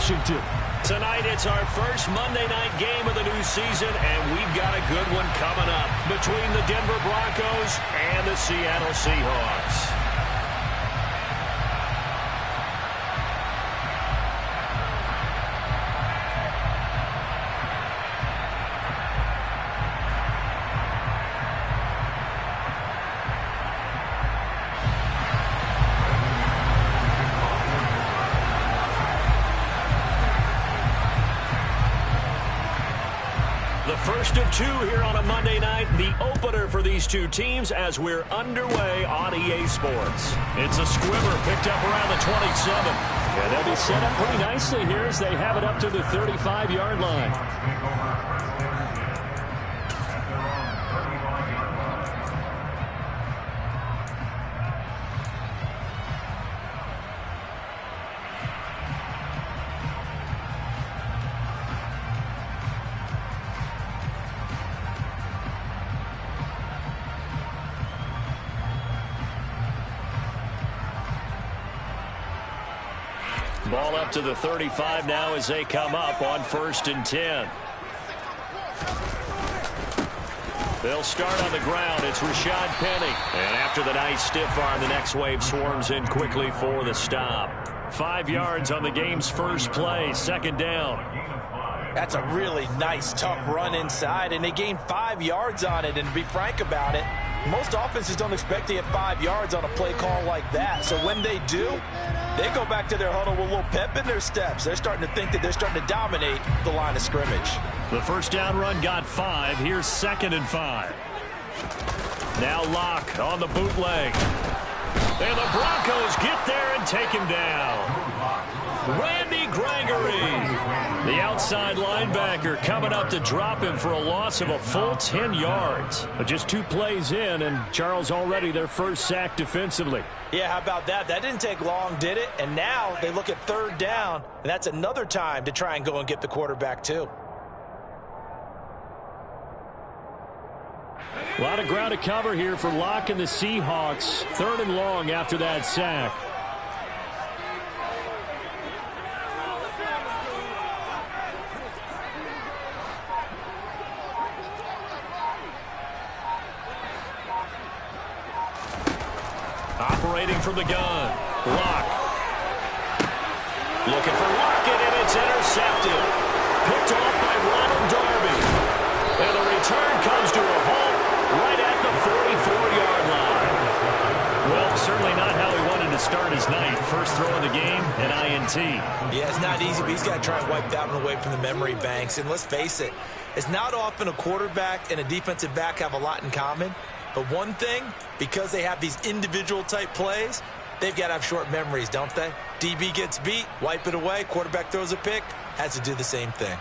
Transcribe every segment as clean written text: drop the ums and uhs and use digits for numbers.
Washington. Tonight, it's our first Monday night game of the new season, and we've got a good one coming up between the Denver Broncos and the Seattle Seahawks. First of two here on a Monday night, the opener for these two teams as we're underway on EA Sports. It's a squibber picked up around the 27. And they'll be set up pretty nicely here as they have it up to the 35-yard line. Ball up to the 35 now as they come up on 1st and 10. They'll start on the ground. It's Rashad Penny. And after the nice stiff arm, the next wave swarms in quickly for the stop. 5 yards on the game's first play, 2nd down. That's a really nice, tough run inside, and they gained 5 yards on it. And to be frank about it, most offenses don't expect to get 5 yards on a play call like that. So when they do, they go back to their huddle with a little pep in their steps. They're starting to think that they're starting to dominate the line of scrimmage. The first down run got 5. Here's 2nd and 5. Now Locke on the bootleg. And the Broncos get there and take him down. Randy Gregory, the outside linebacker, coming up to drop him for a loss of a full 10 yards. But just 2 plays in, and Charles already their first sack defensively. Yeah, how about that? That didn't take long, did it? And now they look at 3rd down, and that's another time to try and go and get the quarterback too. A lot of ground to cover here for Locke and the Seahawks. 3rd and long after that sack. Operating from the gun. Locke. Looking for Lockett, and it's intercepted. Picked off by Ronald Darby. And the return comes to a halt right at the 44-yard line. Well, certainly not how he wanted to start his night. First throw of the game, an INT. Yeah, it's not easy, but he's got to try and wipe that one away from the memory banks. And let's face it, it's not often a quarterback and a defensive back have a lot in common. But one thing, because they have these individual type plays, they've got to have short memories, don't they? DB gets beat, wipe it away, quarterback throws a pick, has to do the same thing.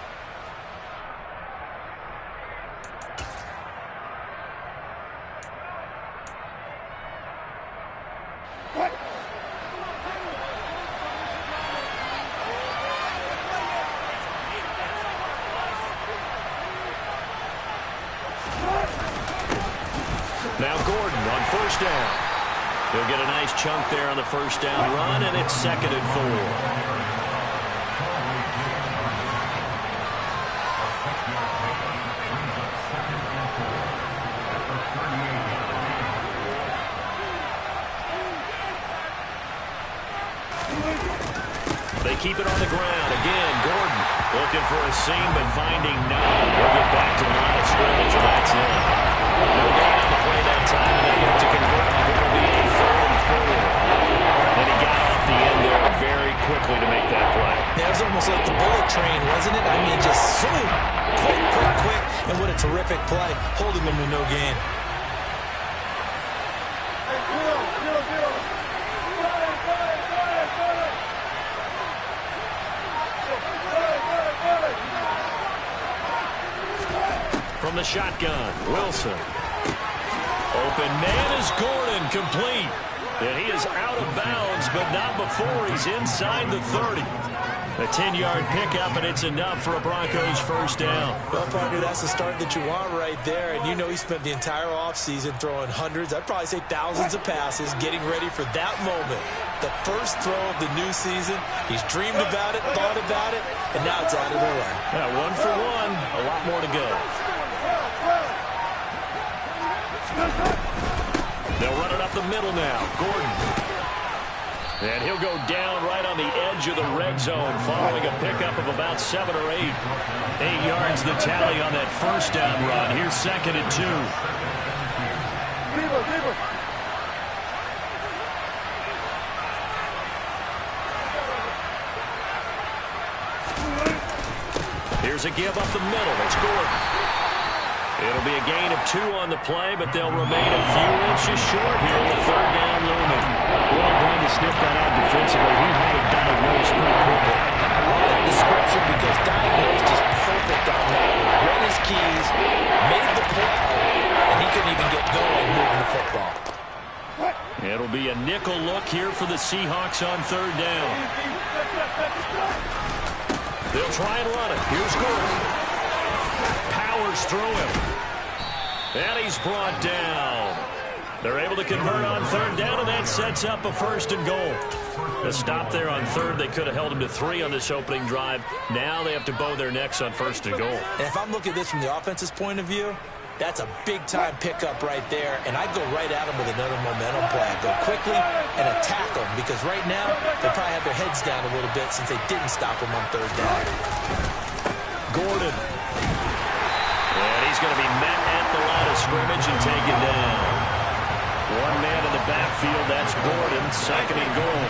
Now Gordon on 1st down. He'll get a nice chunk there on the 1st down run, and it's 2nd and 4. They keep it on the ground. Again, Gordon looking for a seam, but finding none. He'll get back to the line of scrimmage, and that's it. No gain on the play that time, and they look to convert. It'll be a 3rd and 4. And he got off the end there very quickly to make that play. Yeah, it was almost like the bullet train, wasn't it? I mean, just zoom, quick, and what a terrific play, holding them to no gain. From the shotgun, Wilson. Open man is Gordon, complete. And he is out of bounds, but not before he's inside the 30. A 10-yard pickup, and it's enough for a Broncos 1st down. Well, partner, that's the start that you want right there. And you know he spent the entire offseason throwing hundreds, I'd probably say thousands of passes, getting ready for that moment. The first throw of the new season. He's dreamed about it, thought about it, and now it's out of their way. Yeah, 1 for 1. A lot more to go. They'll run it up the middle now. Gordon. And he'll go down right on the edge of the red zone following a pickup of about 7 or 8. 8 yards the tally on that first down run. Here's 2nd and 2. Here's a give up the middle. It's Gordon. It'll be a gain of 2 on the play, but they'll remain a few inches short here with 3rd down looming. Well done to sniff that out defensively. He had it diagnosed pretty quickly. I love that description because diagnosed is perfect on that. Read his keys, made the play, and he couldn't even get going moving the football. It'll be a nickel look here for the Seahawks on 3rd down. They'll try and run it. Here's Gordon. Powers through him. And he's brought down. They're able to convert on 3rd down, and that sets up a 1st and goal. The stop there on 3rd, they could have held him to 3 on this opening drive. Now they have to bow their necks on 1st and goal. And if I'm looking at this from the offense's point of view, that's a big-time pickup right there, and I'd go right at him with another momentum play. I'd go quickly and attack them because right now they probably have their heads down a little bit since they didn't stop him on 3rd down. Gordon. And he's going to be met at the line of scrimmage and taken down. 1 man in the backfield, that's Gordon, 2nd and goal.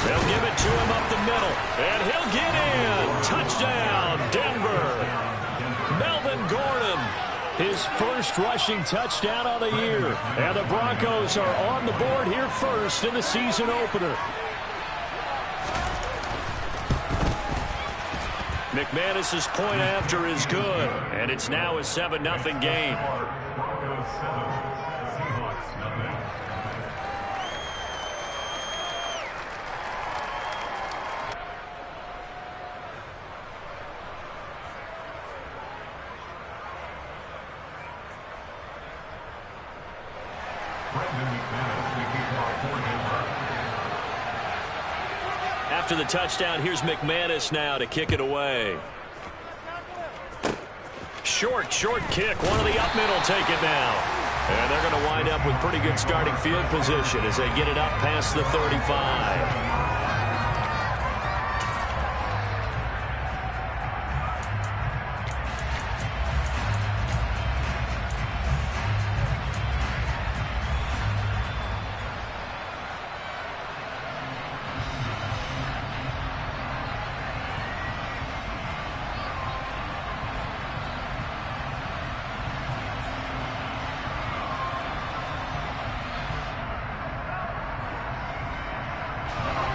They'll give it to him up the middle, and he'll get in. Touchdown, Denver. Melvin Gordon. His first rushing touchdown of the year. And the Broncos are on the board here first in the season opener. McManus's point after is good, and it's now a 7-0 game. After the touchdown, here's McManus now to kick it away. Short kick. One of the up middle take it now. And they're going to wind up with pretty good starting field position as they get it up past the 35.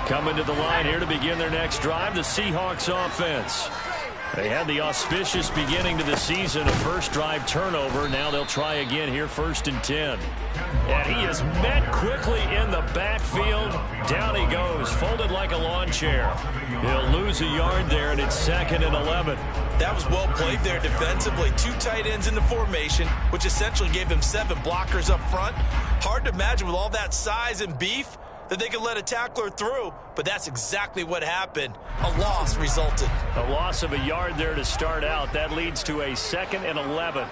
Coming to the line here to begin their next drive, the Seahawks offense. They had the auspicious beginning to the season, a first drive turnover. Now they'll try again here, 1st and 10. And he is met quickly in the backfield. Down he goes, folded like a lawn chair. He'll lose a yard there, and it's 2nd and 11. That was well played there defensively. 2 tight ends in the formation, which essentially gave them 7 blockers up front. Hard to imagine with all that size and beef that they could let a tackler through, but that's exactly what happened. A loss resulted. A loss of a yard there to start out. That leads to a 2nd and 11.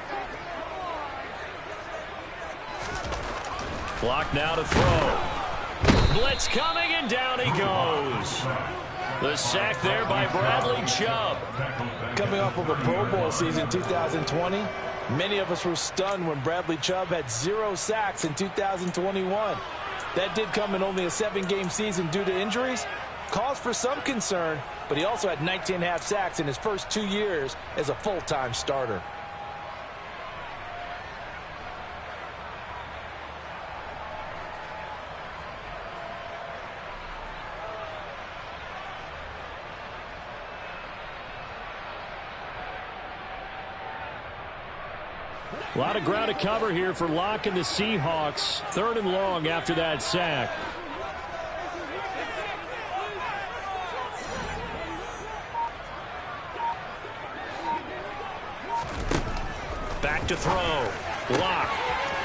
Clock now to throw. Blitz coming, and down he goes. The sack there by Bradley Chubb. Coming off of a Pro Bowl season 2020, many of us were stunned when Bradley Chubb had 0 sacks in 2021. That did come in only a 7-game season due to injuries. Cause for some concern, but he also had 19.5 sacks in his first 2 years as a full-time starter. A lot of ground to cover here for Locke and the Seahawks. 3rd and long after that sack. Back to throw. Locke.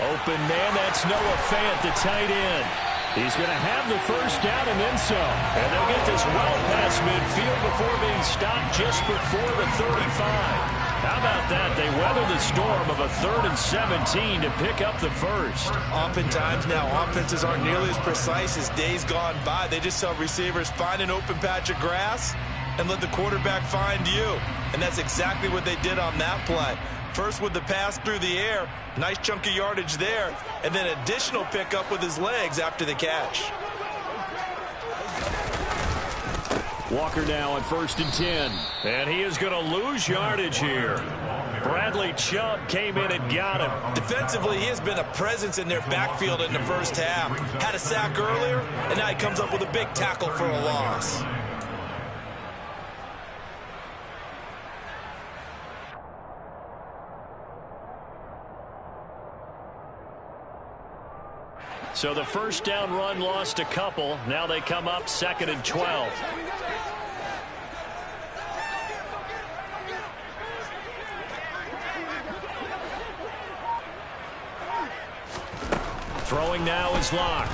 Open man, that's Noah Fant, the tight end. He's going to have the first down and then some. And they'll get this well past midfield before being stopped just before the 35. How about that? They weather the storm of a 3rd and 17 to pick up the first. Oftentimes now, offenses aren't nearly as precise as days gone by. They just tell receivers, find an open patch of grass and let the quarterback find you. And that's exactly what they did on that play. First with the pass through the air, nice chunk of yardage there, and then additional pickup with his legs after the catch. Walker now on 1st and 10. And he is going to lose yardage here. Bradley Chubb came in and got him. Defensively, he has been a presence in their backfield in the first half. Had a sack earlier, and now he comes up with a big tackle for a loss. So the first down run lost a couple. Now they come up 2nd and 12. Throwing now is Locke.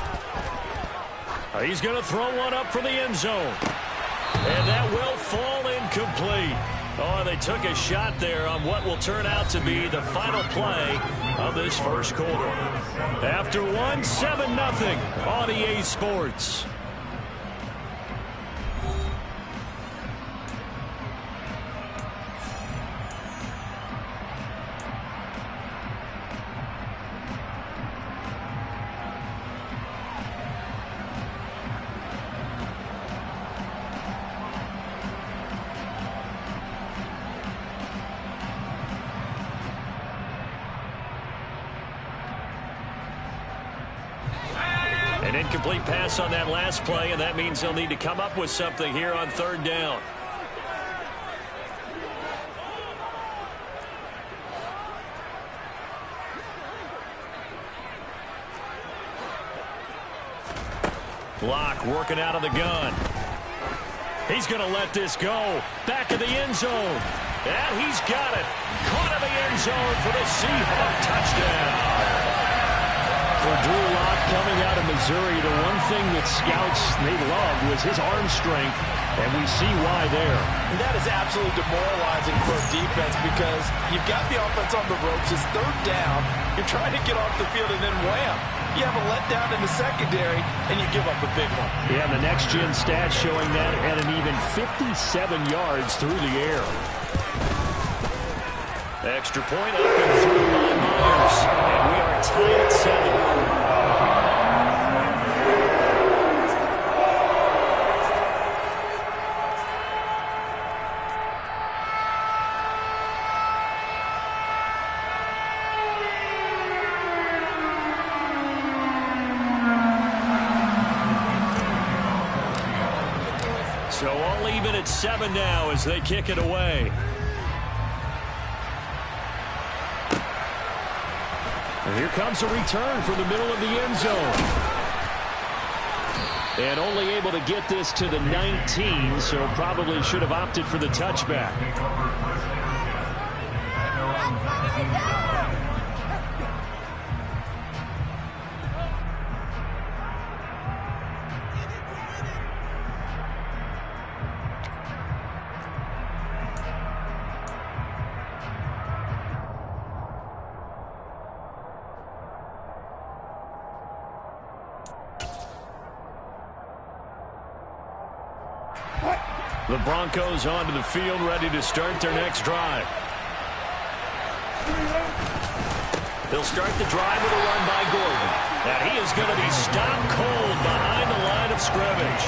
He's going to throw one up for the end zone. And that will fall incomplete. Oh, they took a shot there on what will turn out to be the final play of this first quarter. After one, 7-0 on EA Sports. An incomplete pass on that last play, and that means they'll need to come up with something here on 3rd down. Locke working out of the gun. He's going to let this go. Back of the end zone. And he's got it. Caught in the end zone for the Seahawk touchdown. For Drew Lock coming out of Missouri, the one thing that scouts they loved was his arm strength, and we see why there. And that is absolutely demoralizing for a defense because you've got the offense on the ropes. It's 3rd down. You're trying to get off the field, and then wham, you have a letdown in the secondary, and you give up a big one. Yeah, the next-gen stats showing that at an even 57 yards through the air. Extra point up and through by Myers. And we are tied at 7. So all even at 7 now as they kick it away. And here comes a return from the middle of the end zone. And only able to get this to the 19, so probably should have opted for the touchback. The Broncos onto the field, ready to start their next drive. They'll start the drive with a run by Gordon. And he is going to be stopped cold behind the line of scrimmage.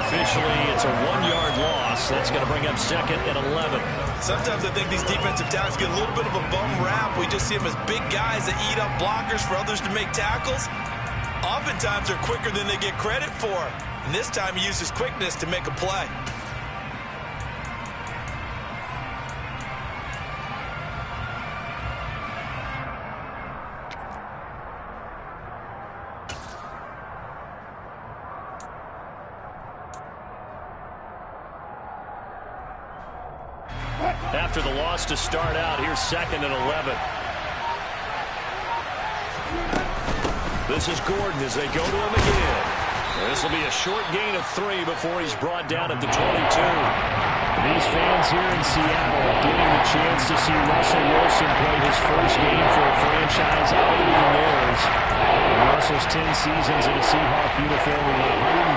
Officially, it's a 1-yard loss. That's going to bring up 2nd and 11. Sometimes I think these defensive tackles get a little bit of a bum rap. We just see them as big guys that eat up blockers for others to make tackles. Oftentimes, they're quicker than they get credit for. And this time, he uses quickness to make a play. After the loss to start out, here's 2nd and 11. This is Gordon as they go to him again. This will be a short gain of 3 before he's brought down at the 22. These fans here in Seattle getting the chance to see Russell Wilson play his first game for a franchise other than theirs. Russell's 10 seasons in a Seahawk uniform. He went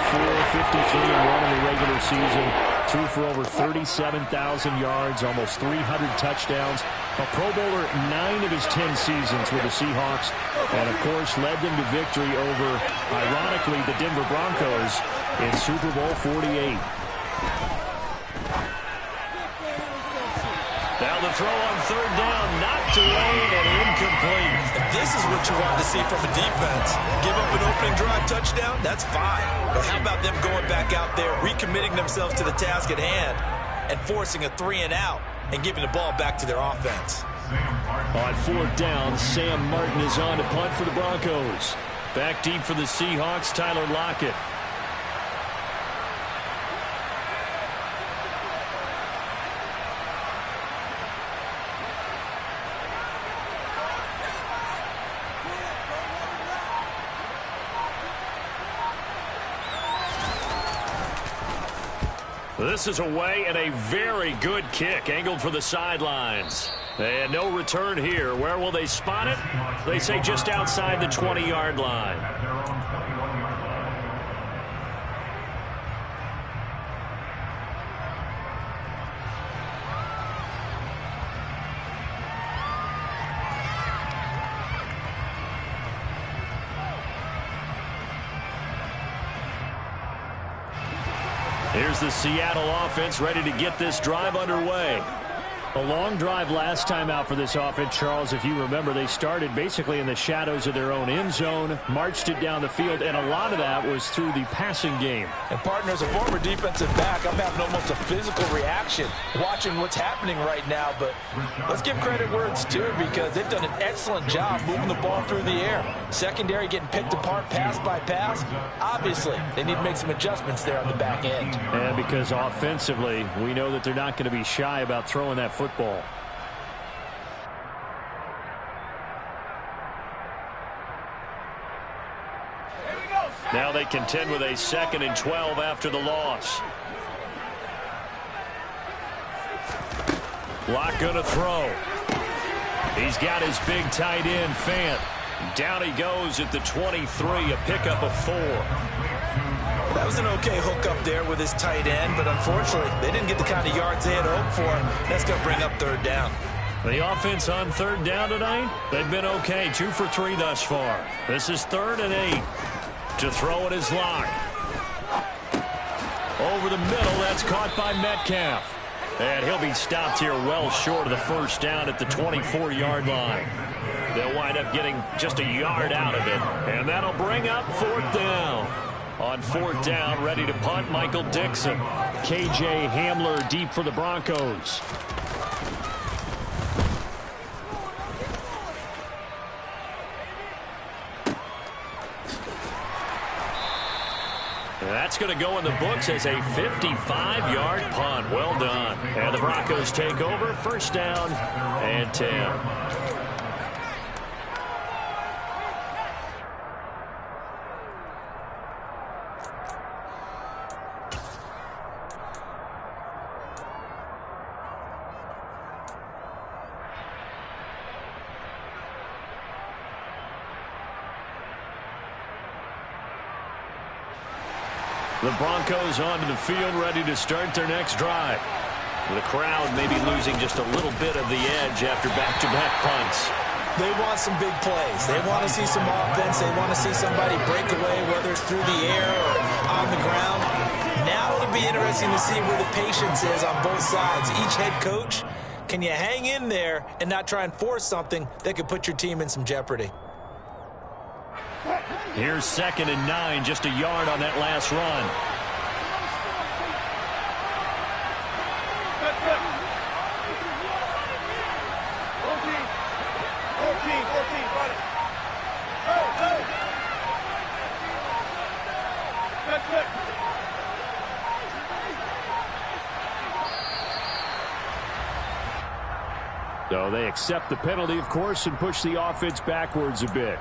104, 53-1 in the regular season. Threw for over 37,000 yards, almost 300 touchdowns. A Pro Bowler 9 of his 10 seasons with the Seahawks. And, of course, led them to victory over, ironically, the Denver Broncos in Super Bowl 48. Now the throw on third down, knocked away and incomplete. This is what you want to see from a defense. Give up an opening drive touchdown, that's fine. But how about them going back out there, recommitting themselves to the task at hand, and forcing a 3-and-out and giving the ball back to their offense? On fourth down, Sam Martin is on to punt for the Broncos. Back deep for the Seahawks, Tyler Lockett. This is away and a very good kick angled for the sidelines. And no return here. Where will they spot it? They say just outside the 20-yard line. Here's the Seattle offense ready to get this drive underway. A long drive last time out for this offense, Charles. If you remember, they started basically in the shadows of their own end zone, marched it down the field, and a lot of that was through the passing game. And, partner, as a former defensive back, I'm having almost a physical reaction watching what's happening right now. But let's give credit where it's due, because they've done an excellent job moving the ball through the air. Secondary getting picked apart pass by pass. Obviously, they need to make some adjustments there on the back end. And because offensively, we know that they're not going to be shy about throwing that football. Now they contend with a 2nd and 12 after the loss. Locke gonna throw. He's got his big tight end, Fant. Down he goes at the 23, a pickup of 4. That was an okay hook up there with his tight end, but unfortunately, they didn't get the kind of yards they had hoped for. That's going to bring up third down. The offense on third down tonight, they've been okay. 2 for 3 thus far. This is 3rd and 8. To throw it is Locke. Over the middle, that's caught by Metcalf. And he'll be stopped here well short of the first down at the 24-yard line. They'll wind up getting just a yard out of it. And that'll bring up 4th down. On 4th down, ready to punt, Michael Dixon. K.J. Hamler deep for the Broncos. That's going to go in the books as a 55-yard punt. Well done. And the Broncos take over. 1st down and 10. The Broncos onto the field, ready to start their next drive. The crowd may be losing just a little bit of the edge after back-to-back punts. They want some big plays. They want to see some offense. They want to see somebody break away, whether it's through the air or on the ground. Now it'll be interesting to see where the patience is on both sides. Each head coach, can you hang in there and not try and force something that could put your team in some jeopardy? Here's 2nd and 9, just a yard on that last run. So they accept the penalty, of course, and push the offense backwards a bit.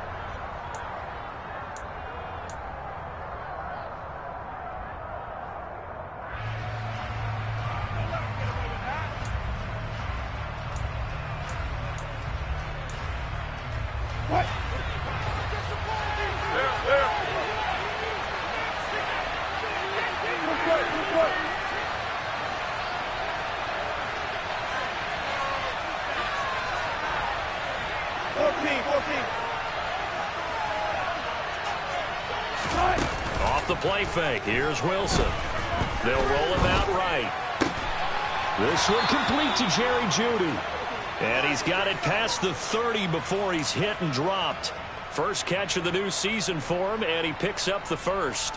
Off the play fake. Here's Wilson. They'll roll him out right. This one complete to Jerry Jeudy. And he's got it past the 30 before he's hit and dropped. First catch of the new season for him, and he picks up the first.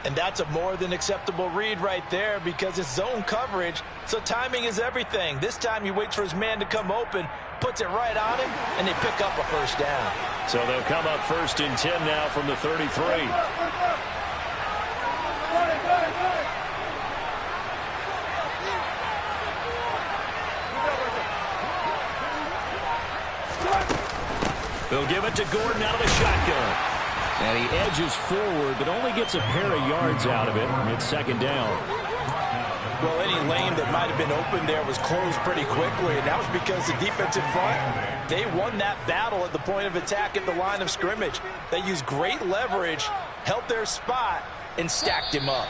And that's a more than acceptable read right there because it's zone coverage, so timing is everything. This time he waits for his man to come open, puts it right on him, and they pick up a first down. So they'll come up 1st and 10 now from the 33. They'll give it to Gordon out of the shotgun. And he edges forward, but only gets a pair of yards out of it. It's 2nd down. Well, any lane that might have been open there was closed pretty quickly, and that was because the defensive front, they won that battle at the point of attack at the line of scrimmage. They used great leverage, held their spot, and stacked him up.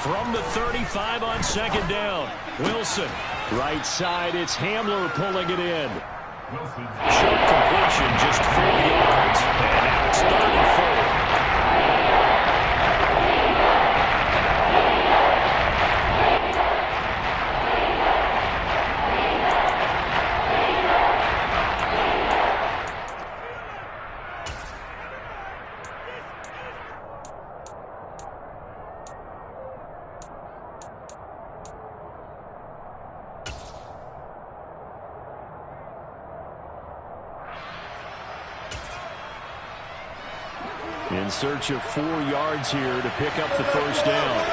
From the 35 on 2nd down. Wilson. Right side, it's Hamler pulling it in. Short completion, just 4 yards. And now it's 3rd and 4. In search of 4 yards here to pick up the first down.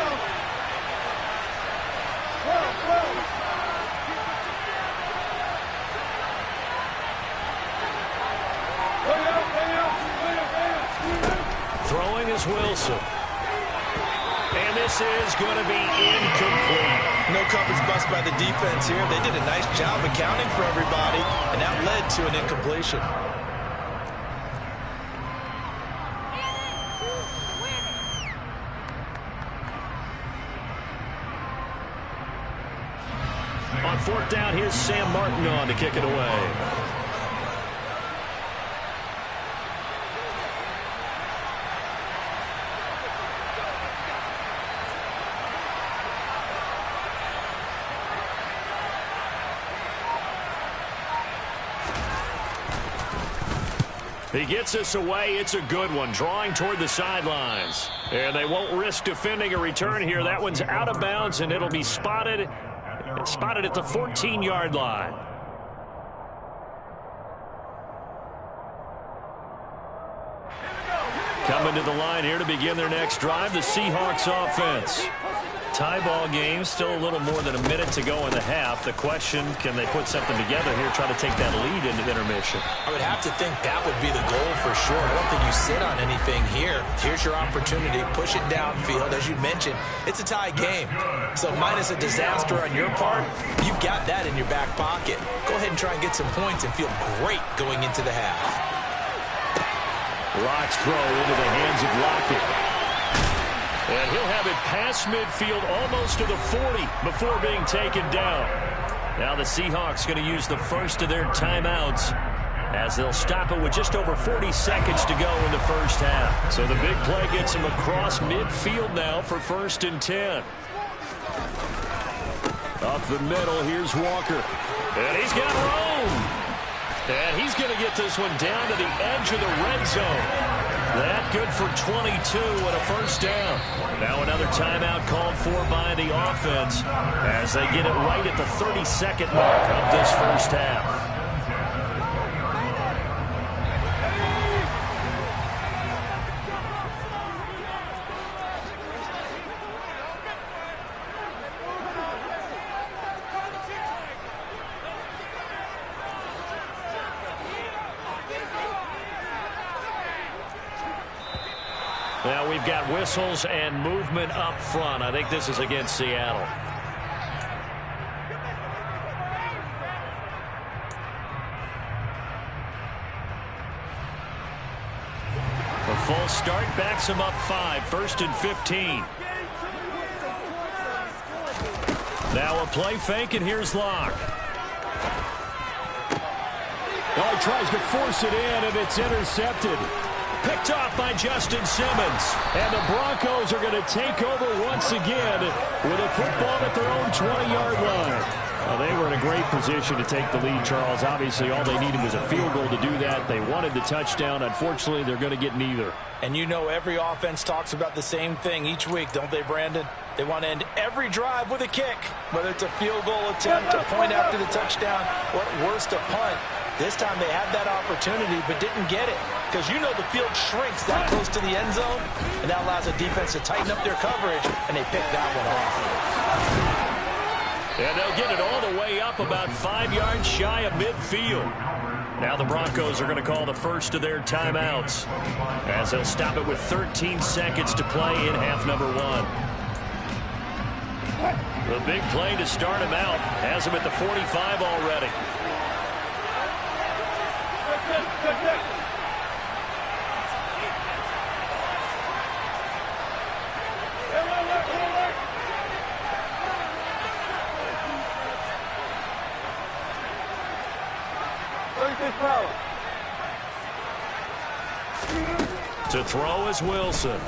Throwing is Wilson. And this is going to be incomplete. No coverage bust by the defense here. They did a nice job accounting for everybody, and that led to an incompletion. On 4th down, here's Sam Martin on to kick it away. He gets us away. It's a good one, drawing toward the sidelines. And they won't risk defending a return here. That one's out of bounds, and it'll be spotted at the 14-yard line. Coming to the line here to begin their next drive, the Seahawks offense. Tie ball game, still a little more than a minute to go in the half. The question, can they put something together here, try to take that lead into intermission? I would have to think that would be the goal for sure. I don't think you sit on anything here. Here's your opportunity. Push it downfield. As you mentioned, it's a tie game. So minus a disaster on your part, you've got that in your back pocket. Go ahead and try and get some points and feel great going into the half. Lock's throw into the hands of Lockett. And he'll have it past midfield almost to the 40 before being taken down. Now the Seahawks going to use the first of their timeouts as they'll stop it with just over 40 seconds to go in the first half. So the big play gets him across midfield now for 1st and 10. Up the middle, here's Walker. And he's got room. And he's going to get this one down to the edge of the red zone. That good for 22 and a first down. Now another timeout called for by the offense as they get it right at the 32nd mark of this first half. Now we've got whistles and movement up front. I think this is against Seattle. A full start backs him up 5, 1st and 15. Now a play fake, and here's Locke. Oh, he tries to force it in, and it's intercepted. Picked off by Justin Simmons. And the Broncos are going to take over once again with a football at their own 20-yard line. Well, they were in a great position to take the lead, Charles. Obviously, all they needed was a field goal to do that. They wanted the touchdown. Unfortunately, they're going to get neither. And you know every offense talks about the same thing each week, don't they, Brandon? They want to end every drive with a kick, whether it's a field goal attempt, a point after the touchdown, or at worst, a punt. This time they had that opportunity but didn't get it because you know the field shrinks that close to the end zone, and that allows the defense to tighten up their coverage, and they pick that one off. And they'll get it all the way up about 5 yards shy of midfield. Now the Broncos are going to call the first of their timeouts as they'll stop it with 13 seconds to play in half number 1. The big play to start him out has him at the 45 already. To throw is Wilson.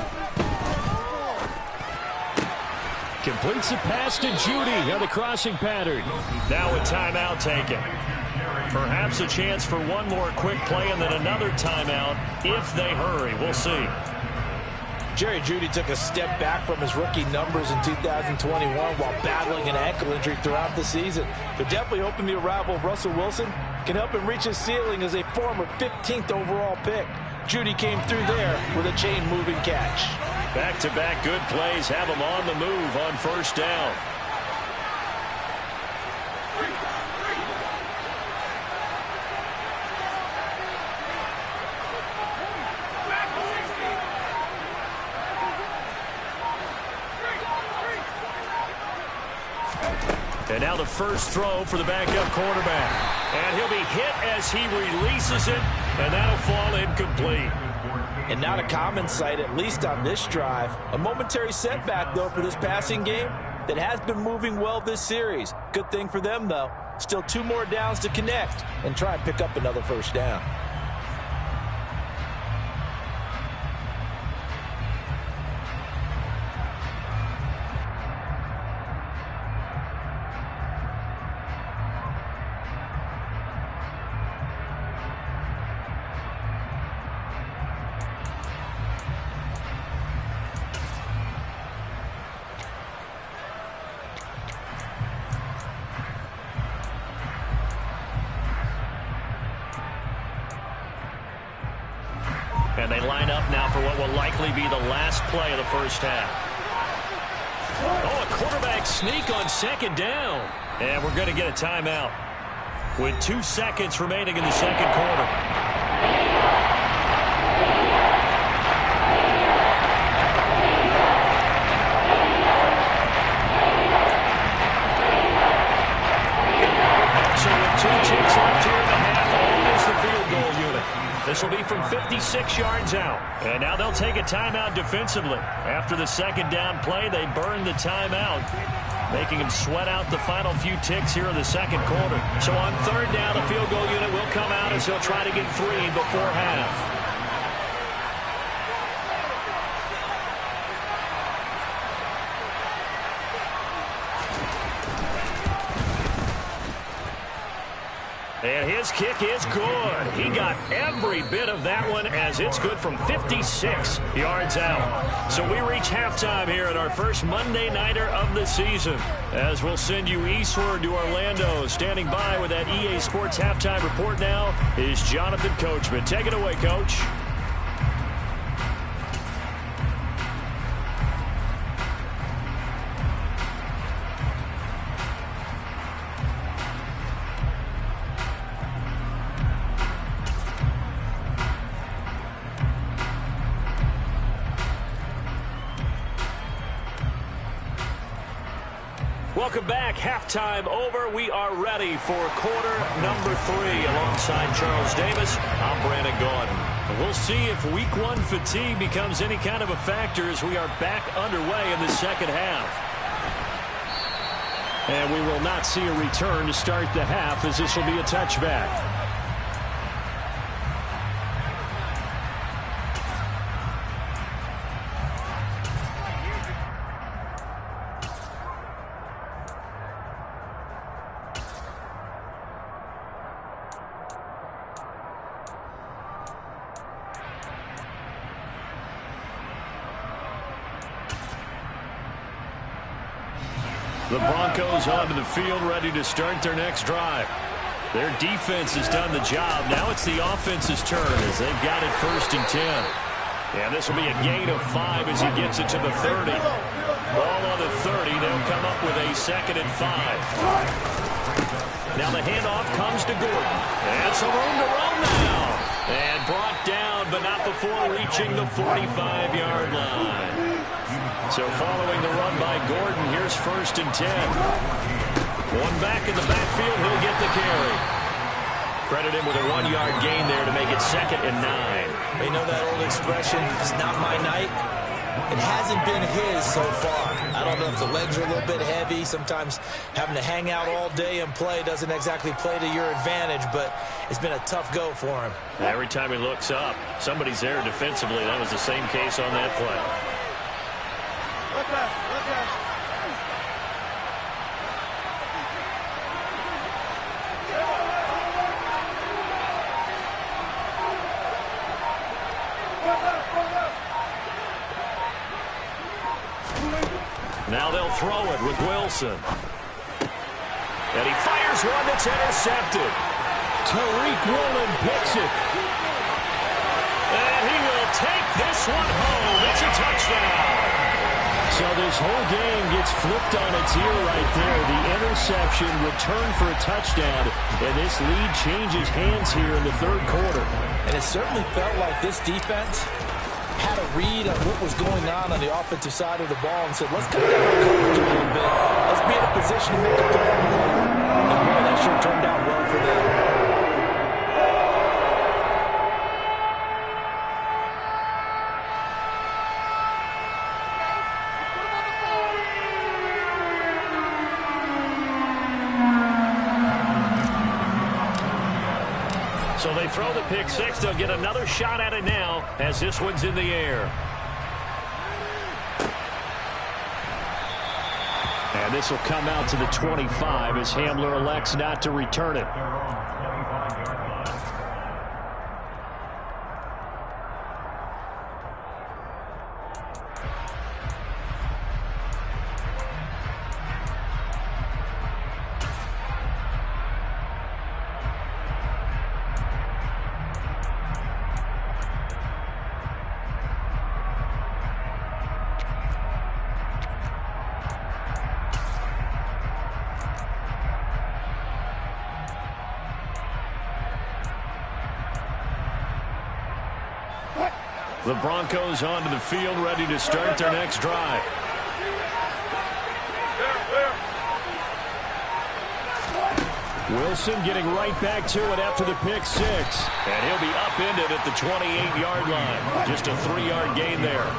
Completes the pass to Judy on the crossing pattern. Now a timeout taken. Perhaps a chance for one more quick play and then another timeout if they hurry. We'll see. Jerry Jeudy took a step back from his rookie numbers in 2021 while battling an ankle injury throughout the season. They're definitely hoping the arrival of Russell Wilson can help him reach his ceiling as a former 15th overall pick. Jeudy came through there with a chain-moving catch. Back-to-back good plays have him on the move on first down. And now the first throw for the backup quarterback. And he'll be hit as he releases it, and that'll fall incomplete. And not a common sight, at least on this drive. A momentary setback, though, for this passing game that has been moving well this series. Good thing for them, though. Still 2 more downs to connect and try and pick up another first down. And they line up now for what will likely be the last play of the first half. Oh, a quarterback sneak on second down. And we're going to get a timeout with 2 seconds remaining in the second quarter. So with 2 ticks left here in the half, home is the field goal unit. This will be from 56 yards out. And now they'll take a timeout defensively. After the second down play, they burn the timeout, making them sweat out the final few ticks here in the second quarter. So on third down, the field goal unit will come out as they'll try to get 3 before half. And his kick is good. He got every bit of that one as it's good from 56 yards out. So we reach halftime here at our first Monday Nighter of the season, as we'll send you eastward to Orlando. Standing by with that EA Sports halftime report now is Jonathan Coachman. Take it away, Coach. Welcome back. Halftime over. We are ready for quarter number 3. Alongside Charles Davis, I'm Brandon Gaudin. We'll see if week 1 fatigue becomes any kind of a factor as we are back underway in the second half. And we will not see a return to start the half, as this will be a touchback. The Broncos onto the field, ready to start their next drive. Their defense has done the job. Now it's the offense's turn as they've got it 1st and 10. And this will be a gain of 5 as he gets it to the 30. Ball on the 30. They'll come up with a 2nd and 5. Now the handoff comes to Gordon. And some room to run now. And brought down, but not before reaching the 45-yard line. So following the run by Gordon, here's 1st and 10. One back in the backfield, he'll get the carry. Credit him with a 1-yard gain there to make it 2nd and 9. You know that old expression, it's not my night? It hasn't been his so far. I don't know if the legs are a little bit heavy. Sometimes having to hang out all day and play doesn't exactly play to your advantage, but it's been a tough go for him. Every time he looks up, somebody's there defensively. That was the same case on that play. Now they'll throw it with Wilson. And he fires one that's intercepted. Tariq Woolen picks it. And he will take this one home. It's a touchdown. So this whole game gets flipped on its ear right there. The interception returned for a touchdown, and this lead changes hands here in the 3rd quarter. And it certainly felt like this defense had a read on what was going on the offensive side of the ball and said, let's cut down our coverage a little bit. Let's be in a position to make a play. And boy, that sure turned out well for them. So they throw the pick 6. They'll get another shot at it now as this one's in the air. And this will come out to the 25 as Hamler elects not to return it. The Broncos onto the field, ready to start their next drive. Wilson getting right back to it after the pick 6. And he'll be upended at the 28-yard line. Just a 3-yard gain there.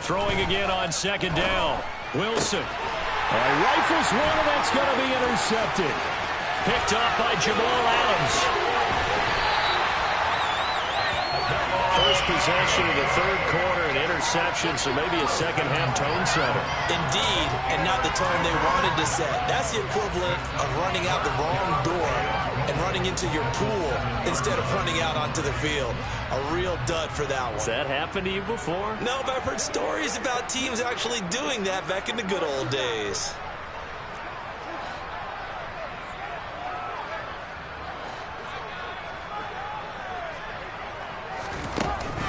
Throwing again on second down. Wilson. Rifles one, and that's going to be intercepted. Picked up by Jamal Adams. First possession of the third quarter, an interception, so maybe a second-half tone setter. Indeed, and not the tone they wanted to set. That's the equivalent of running out the wrong door and running into your pool instead of running out onto the field. A real dud for that one. Has that happened to you before? No, but I've heard stories about teams actually doing that back in the good old days.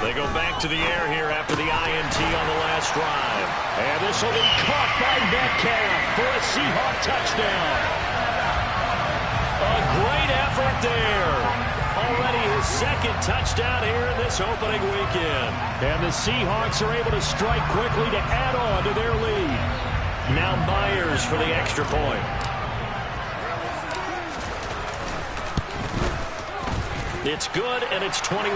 They go back to the air here after the INT on the last drive. And this will be caught by Metcalf for a Seahawk touchdown. A great effort there. Already his second touchdown here in this opening weekend. And the Seahawks are able to strike quickly to add on to their lead. Now Myers for the extra point. It's good, and it's 21-10.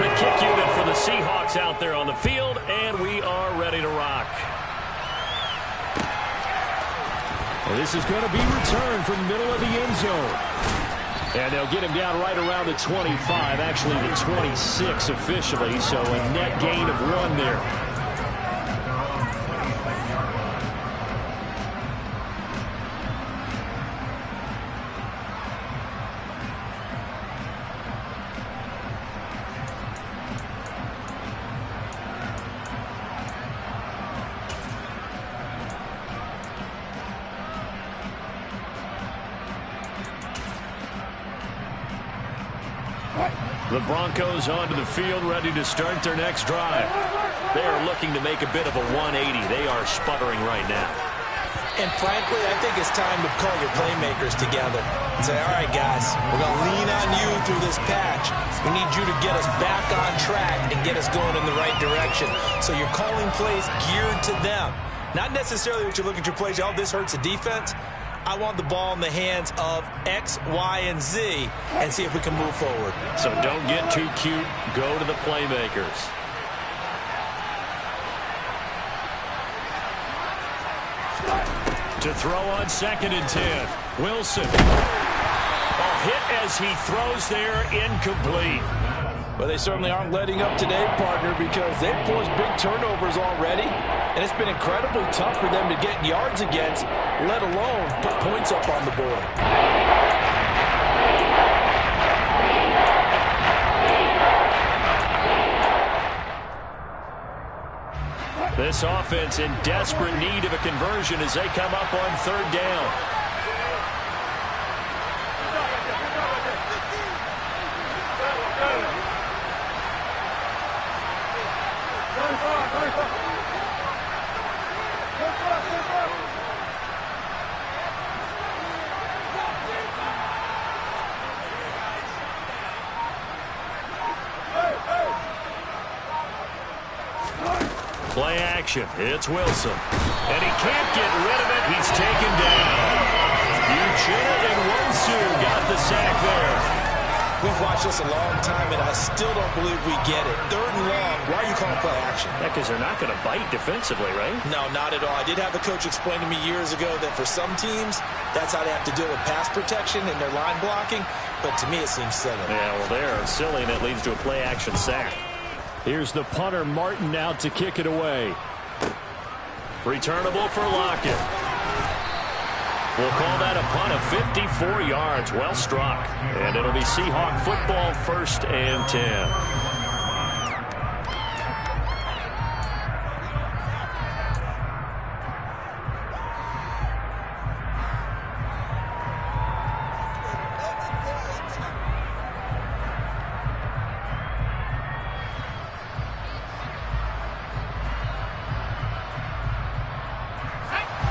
The kick unit for the Seahawks out there on the field, and we are ready to rock. And this is going to be returned from the middle of the end zone. And they'll get him down right around the 25, actually the 26 officially, so a net gain of 1 there. The Broncos onto the field, ready to start their next drive. They are looking to make a bit of a 180. They are sputtering right now. And frankly, I think it's time to call your playmakers together and say, all right, guys, we're going to lean on you through this patch. We need you to get us back on track and get us going in the right direction. So you're calling plays geared to them. Not necessarily that you look at your plays, oh, this hurts the defense. I want the ball in the hands of X, Y, and Z and see if we can move forward. So don't get too cute. Go to the playmakers. To throw on 2nd and 10. Wilson. A hit as he throws there, incomplete. Well, they certainly aren't letting up today, partner, because they've forced big turnovers already, and it's been incredibly tough for them to get yards against, let alone put points up on the board. This offense in desperate need of a conversion as they come up on 3rd down. Play action. It's Wilson. And he can't get rid of it. He's taken down. Uchenna and Wonsu got the sack there. We've watched this a long time, and I still don't believe we get it. 3rd and long. Why are you calling play action? Because they're not going to bite defensively, right? No, not at all. I did have a coach explain to me years ago that for some teams, that's how they have to deal with pass protection and their line blocking. But to me, it seems silly. Yeah, well, they're silly, and it leads to a play action sack. Here's the punter, Martin, out to kick it away. Returnable for Lockett. We'll call that a punt of 54 yards. Well struck. And it'll be Seahawk football, 1st and 10.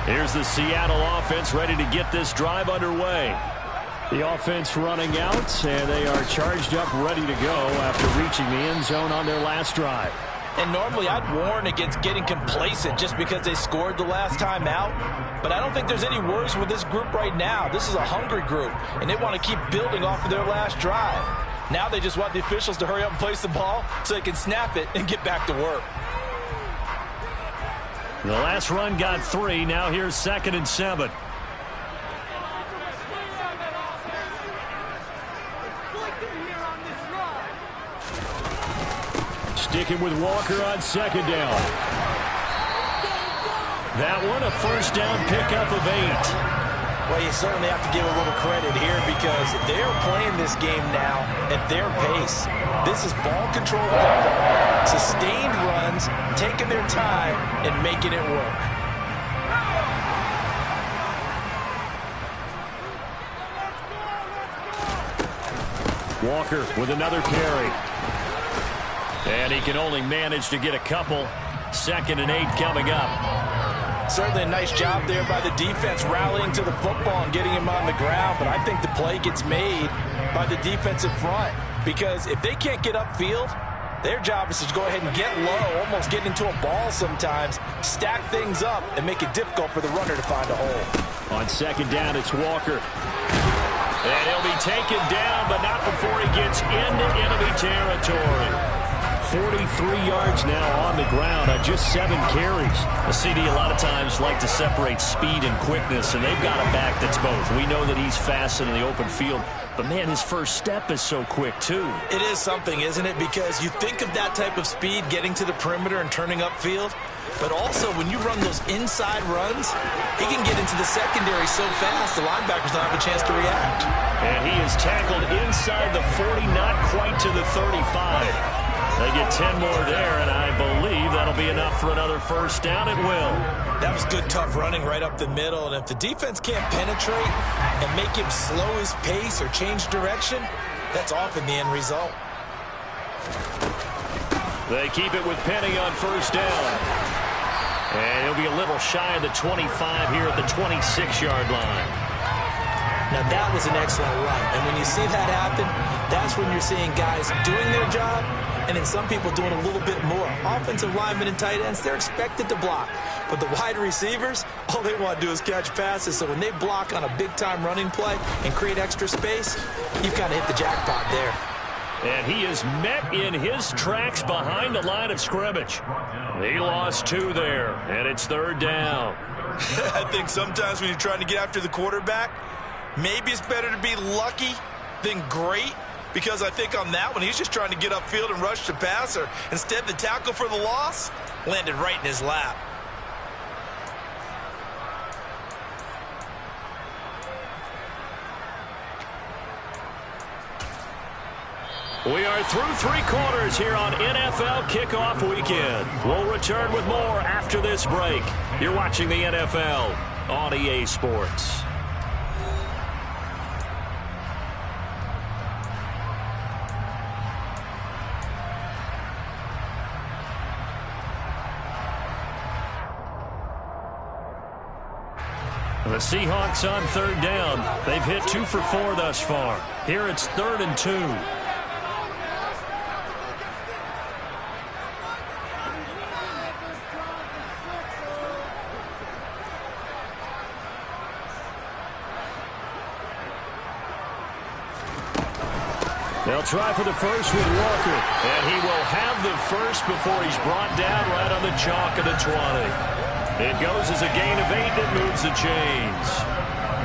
Here's the Seattle offense ready to get this drive underway. The offense running out, and they are charged up, ready to go after reaching the end zone on their last drive. And normally I'd warn against getting complacent just because they scored the last time out. But I don't think there's any worries with this group right now. This is a hungry group, and they want to keep building off of their last drive. Now they just want the officials to hurry up and place the ball so they can snap it and get back to work. The last run got 3. Now here's 2nd and 7. Sticking with Walker on 2nd down. That one a first down pickup of 8. Well, you certainly have to give a little credit here because they're playing this game now at their pace. This is ball control, sustained runs, taking their time and making it work. Walker with another carry. And he can only manage to get a couple. 2nd and 8 coming up. Certainly a nice job there by the defense rallying to the football and getting him on the ground. But I think the play gets made by the defensive front. Because if they can't get upfield, their job is to go ahead and get low, almost get into a ball sometimes, stack things up, and make it difficult for the runner to find a hole. On 2nd down, it's Walker. And he'll be taken down, but not before he gets into enemy territory. 43 yards now on the ground on just 7 carries. The CD a lot of times like to separate speed and quickness, and they've got a back that's both. We know that he's fast in the open field, but, man, his first step is so quick, too. It is something, isn't it? Because you think of that type of speed getting to the perimeter and turning upfield, but also when you run those inside runs, he can get into the secondary so fast the linebackers don't have a chance to react. And he is tackled inside the 40, not quite to the 35. They get 10 more there, and I believe that'll be enough for another first down. It will. That was good, tough running right up the middle, and if the defense can't penetrate and make him slow his pace or change direction, that's often the end result. They keep it with Penny on first down. And he'll be a little shy of the 25 here at the 26-yard line. Now, that was an excellent run, and when you see that happen, that's when you're seeing guys doing their job and then some people doing a little bit more. Offensive linemen and tight ends, they're expected to block. But the wide receivers, all they want to do is catch passes. So when they block on a big-time running play and create extra space, you've kind of hit the jackpot there. And he is met in his tracks behind the line of scrimmage. He lost 2 there, and it's 3rd down. I think sometimes when you're trying to get after the quarterback, maybe it's better to be lucky than great. Because I think on that one, he's just trying to get upfield and rush the passer. Instead, the tackle for the loss landed right in his lap. We are through 3 quarters here on NFL Kickoff Weekend. We'll return with more after this break. You're watching the NFL on EA Sports. The Seahawks on 3rd down. They've hit 2 for 4 thus far. Here it's 3rd and 2. They'll try for the first with Walker. And he will have the first before he's brought down right on the chalk of the 20. It goes as a gain of 8 that moves the chains.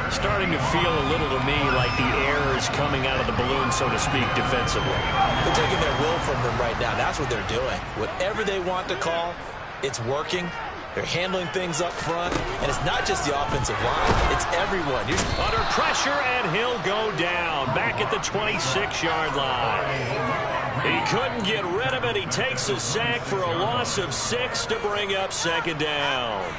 Starting to feel a little to me like the air is coming out of the balloon, so to speak, defensively. They're taking their will from them right now. That's what they're doing. Whatever they want to call, it's working. They're handling things up front, and it's not just the offensive line. It's everyone. Under pressure, and he'll go down. Back at the 26-yard line. He couldn't get rid of it. He takes a sack for a loss of 6 to bring up 2nd down.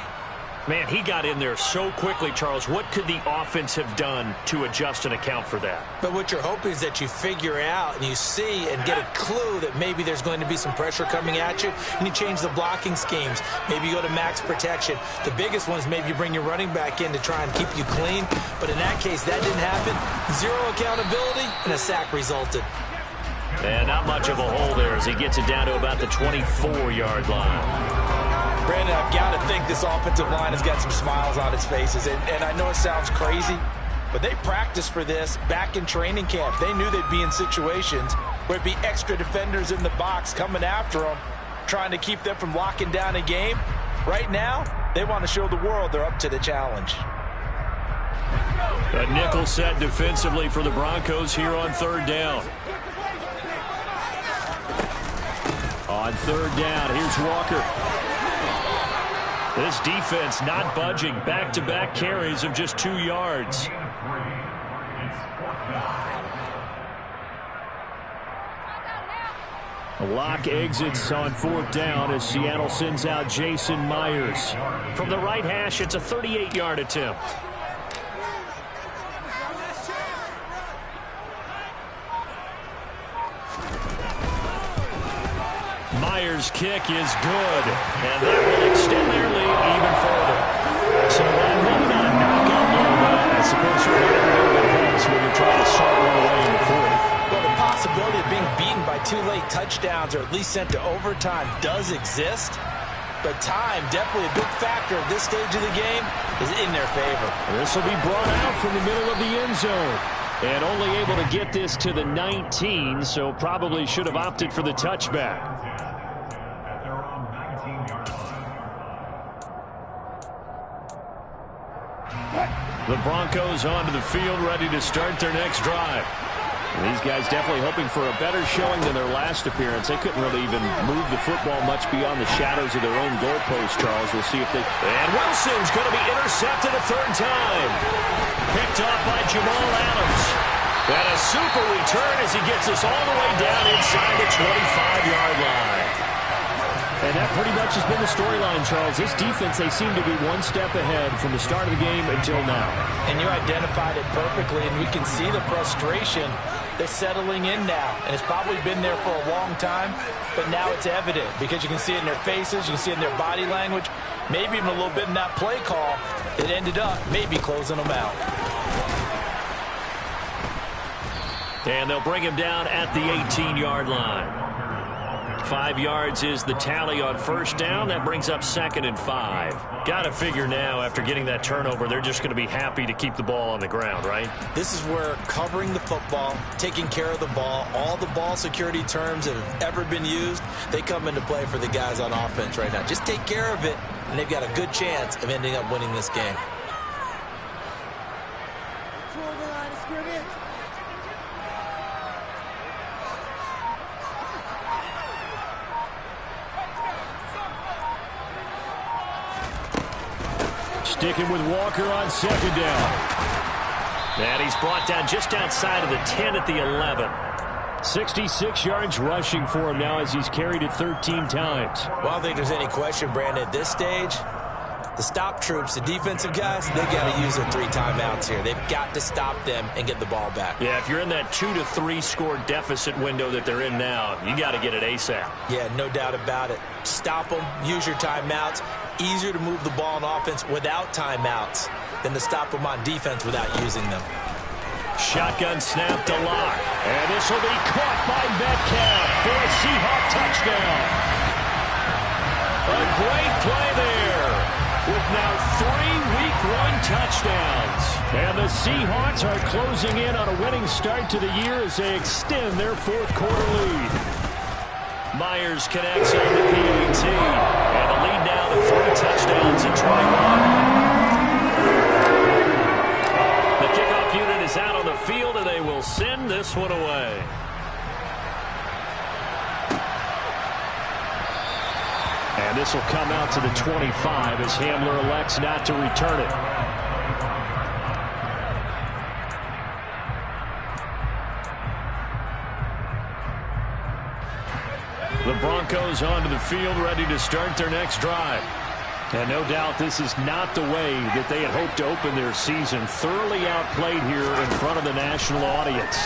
Man, he got in there so quickly, Charles. What could the offense have done to adjust and account for that? But what you're hoping is that you figure out and you see and get a clue that maybe there's going to be some pressure coming at you, and you change the blocking schemes. Maybe you go to max protection. The biggest one is maybe you bring your running back in to try and keep you clean. But in that case, that didn't happen. 0 accountability, and a sack resulted. And not much of a hole there as he gets it down to about the 24-yard line. Brandon, I've got to think this offensive line has got some smiles on its faces. And I know it sounds crazy, but they practiced for this back in training camp. They knew they'd be in situations where it'd be extra defenders in the box coming after them, trying to keep them from locking down a game. Right now, they want to show the world they're up to the challenge. A nickel set defensively for the Broncos here on third down. On third down, here's Walker. This defense not budging. Back-to-back carries of just 2 yards. Locke exits on fourth down as Seattle sends out Jason Myers. From the right hash, it's a 38-yard attempt. Myers' kick is good, and that will extend their lead even further. So maybe not a knockout blow, but I suppose you're not every little bit helps when you're trying to start one away in the fourth. Well, the possibility of being beaten by 2 late touchdowns or at least sent to overtime does exist, but time, definitely a big factor at this stage of the game, is in their favor. This will be brought out from the middle of the end zone. And only able to get this to the 19, so probably should have opted for the touchback. The Broncos onto the field, ready to start their next drive. These guys definitely hoping for a better showing than their last appearance. They couldn't really even move the football much beyond the shadows of their own goalpost, Charles. We'll see if they... And Wilson's going to be intercepted a third time. Picked off by Jamal Adams. And a super return as he gets us all the way down inside the 25-yard line. And that pretty much has been the storyline, Charles. This defense, they seem to be one step ahead from the start of the game until now. And you identified it perfectly, and we can see the frustration. They're settling in now, and it's probably been there for a long time, but now it's evident because you can see it in their faces, you can see it in their body language, maybe even a little bit in that play call that ended up maybe closing them out. And they'll bring him down at the 18-yard line. 5 yards is the tally on first down. That brings up 2nd and 5. Got to figure now, after getting that turnover, they're just going to be happy to keep the ball on the ground, right? This is where covering the football, taking care of the ball, all the ball security terms that have ever been used, they come into play for the guys on offense right now. Just take care of it, and they've got a good chance of ending up winning this game. Sticking with Walker on second down. And he's brought down just outside of the 10 at the 11. 66 yards rushing for him now as he's carried it 13 times. Well, I don't think there's any question, Brandon, at this stage, the stop troops, the defensive guys, they got to use their 3 timeouts here. They've got to stop them and get the ball back. Yeah, if you're in that 2 to 3 score deficit window that they're in now, you got to get it ASAP. Yeah, no doubt about it. Stop them, use your timeouts. Easier to move the ball on offense without timeouts than to stop them on defense without using them. Shotgun snap to Locke. And this will be caught by Metcalf for a Seahawk touchdown. A great play there with now 3 Week 1 touchdowns. And the Seahawks are closing in on a winning start to the year as they extend their 4th quarter lead. Myers connects on the PAT. And the lead now to 3 touchdowns in 21. The kickoff unit is out on the field, and they will send this one away. And this will come out to the 25 as Hamler elects not to return it. The Broncos onto the field, ready to start their next drive. And no doubt this is not the way that they had hoped to open their season. Thoroughly outplayed here in front of the national audience.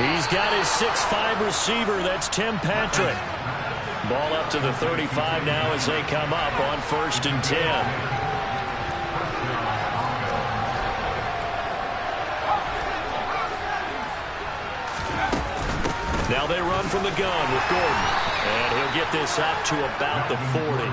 He's got his 6'5" receiver. That's Tim Patrick. Ball up to the 35 now as they come up on 1st and 10. Now they run from the gun with Gordon. And he'll get this up to about the 40.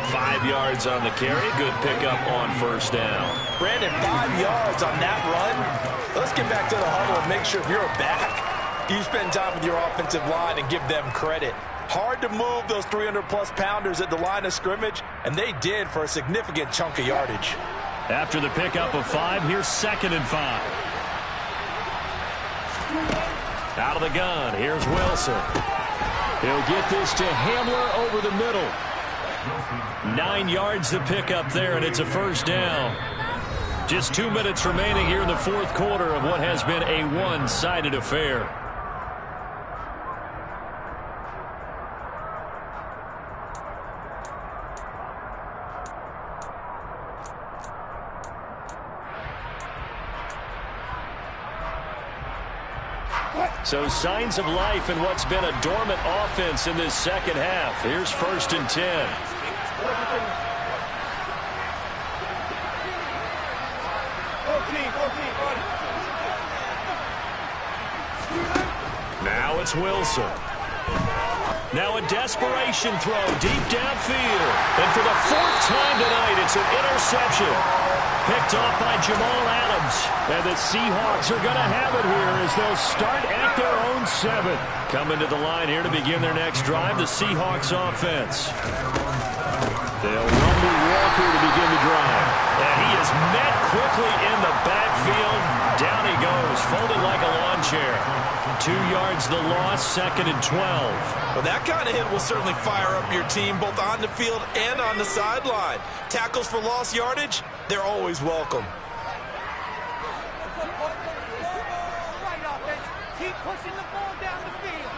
5 yards on the carry. Good pickup on first down. Brandon, 5 yards on that run. Let's get back to the huddle and make sure if you're back, you spend time with your offensive line and give them credit. Hard to move those 300-plus pounders at the line of scrimmage, and they did for a significant chunk of yardage. After the pickup of 5, here's 2nd and 5. Out of the gun, here's Wilson. He'll get this to Hamler over the middle. 9 yards to pick up there, and it's a first down. Just 2 minutes remaining here in the fourth quarter of what has been a one-sided affair. So signs of life in what's been a dormant offense in this second half. Here's 1st and 10. Now it's Wilson. Now a desperation throw deep downfield. And for the 4th time tonight, it's an interception. Picked off by Jamal Adams. And the Seahawks are going to have it here as they'll start at their own 7. Coming to the line here to begin their next drive, the Seahawks offense. They'll run with Walker to begin the drive. And he is met quickly in the backfield. Down he goes, folded like a lawn chair. 2 yards the loss, 2nd and 12. Well, that kind of hit will certainly fire up your team both on the field and on the sideline. Tackles for lost yardage, they're always welcome. Keep pushing the ball down the field.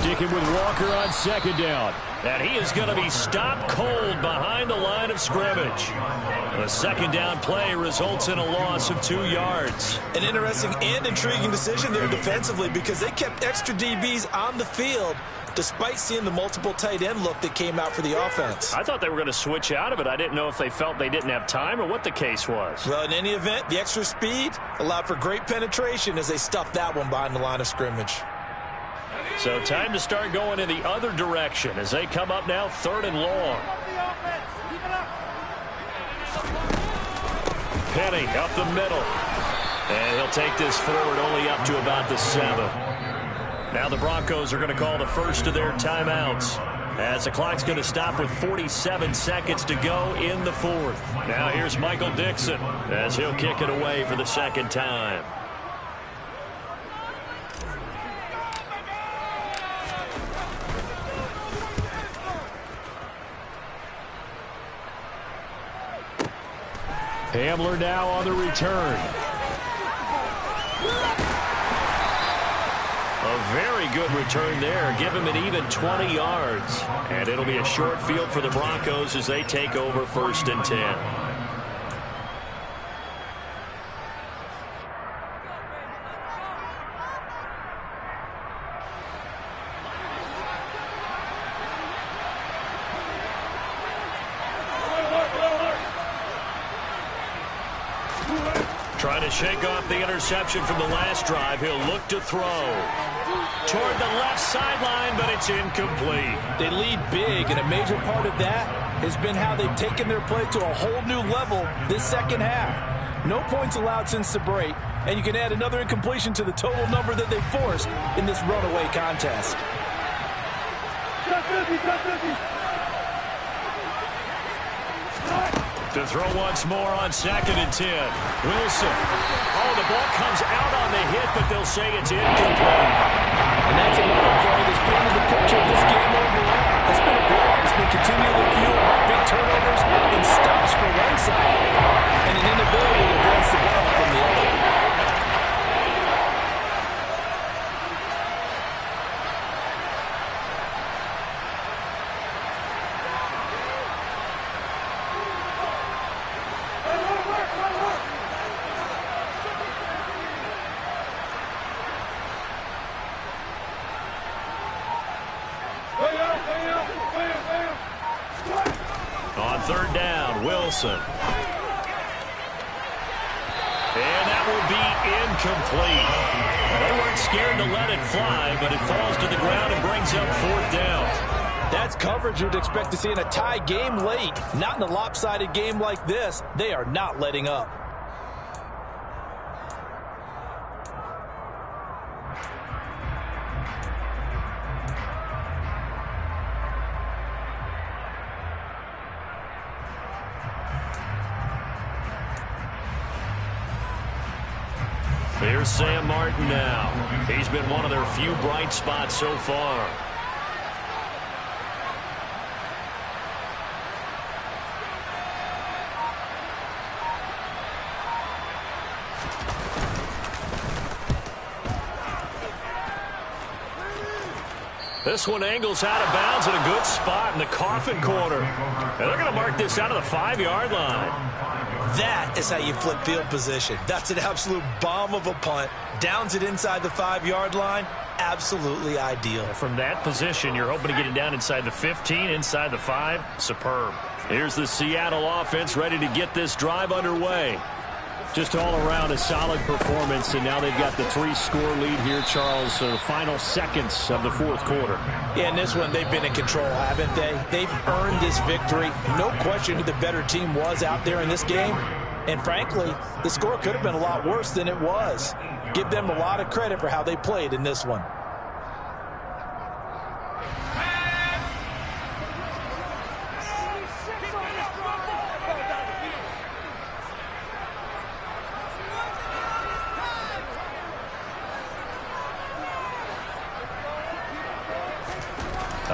Sticking with Walker on 2nd down. And he is going to be stopped cold behind the line of scrimmage. The 2nd down play results in a loss of 2 yards. An interesting and intriguing decision there defensively because they kept extra DBs on the field despite seeing the multiple tight end look that came out for the offense. I thought they were going to switch out of it. I didn't know if they felt they didn't have time or what the case was. Well, in any event, the extra speed allowed for great penetration as they stuffed that one behind the line of scrimmage. So time to start going in the other direction as they come up now 3rd and long. Penny up the middle. And he'll take this forward only up to about the 7. Now the Broncos are going to call the first of their timeouts as the clock's going to stop with 47 seconds to go in the 4th. Now here's Michael Dixon as he'll kick it away for the 2nd time. Hamler now on the return. A very good return there. Give him an even 20 yards. And it'll be a short field for the Broncos as they take over 1st and 10. Trying to shake off the interception from the last drive. He'll look to throw toward the left sideline, but it's incomplete. They lead big, and a major part of that has been how they've taken their play to a whole new level this second half. No points allowed since the break, and you can add another incompletion to the total number that they forced in this runaway contest. To throw once more on 2nd and 10. Wilson. Oh, the ball comes out on the hit, but they'll say it's incomplete. And that's another play that's painted the picture of this game overall. It's been a blowout. It's been continually fueled by big turnovers and stops for one side and an inability to advance the ball from the other. On 3rd down, Wilson. will be incomplete. They weren't scared to let it fly, but it falls to the ground and brings up 4th down. That's coverage you'd expect to see in a tie game late. Not in a lopsided game like this. They are not letting up. Here's Sam Martin now. He's been one of their few bright spots so far. This one angles out of bounds in a good spot in the coffin corner. And they're going to mark this out of the 5-yard line. That is how you flip field position. That's an absolute bomb of a punt. Downs it inside the 5-yard line. Absolutely ideal. From that position, you're hoping to get it down inside the 15, inside the 5. Superb. Here's the Seattle offense ready to get this drive underway. Just all around a solid performance, and now they've got the 3-score lead here, Charles. So the final seconds of the 4th quarter. Yeah, in this one, they've been in control, haven't they? They've earned this victory. No question who the better team was out there in this game. And frankly, the score could have been a lot worse than it was. Give them a lot of credit for how they played in this one.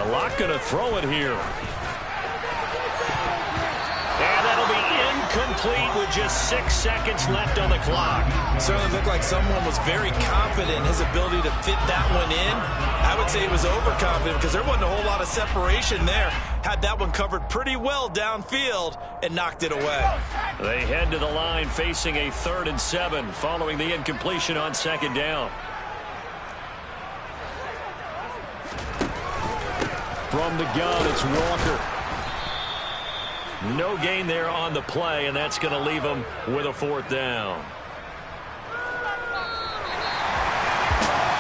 Locke going to throw it here. And that'll be incomplete with just 6 seconds left on the clock. Certainly looked like someone was very confident in his ability to fit that one in. I would say he was overconfident because there wasn't a whole lot of separation there. Had that one covered pretty well downfield and knocked it away. They head to the line facing a 3rd and 7 following the incompletion on 2nd down. From the gun, it's Walker. No gain there on the play, and that's going to leave them with a 4th down.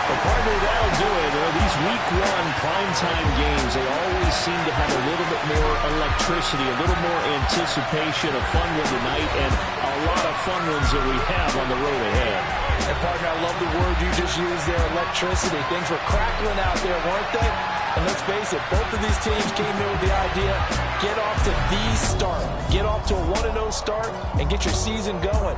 Well, partner, that'll do it. These week 1 primetime games, they always seem to have a little bit more electricity, a little more anticipation, a fun one tonight, and a lot of fun ones that we have on the road ahead. And partner, I love the word you just used there, electricity. Things were crackling out there, weren't they? And let's face it, both of these teams came in with the idea, get off to the start. Get off to a 1-0 start and get your season going.